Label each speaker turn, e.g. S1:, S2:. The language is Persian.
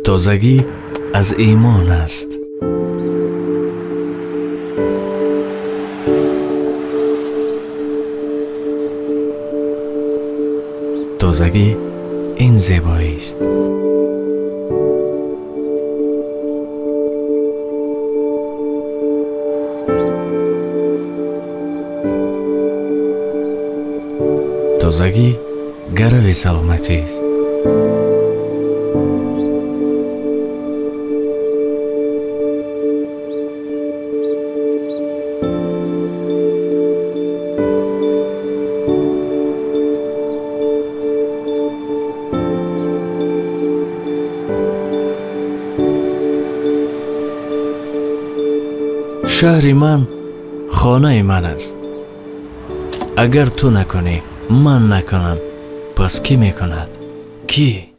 S1: تازگی از ایمان است. تازگی این زیبایی است. تازگی گرو سلامتی است. شهر من خانه من است. اگر تو نکنی من نکنم، پس کی میکند؟ کی؟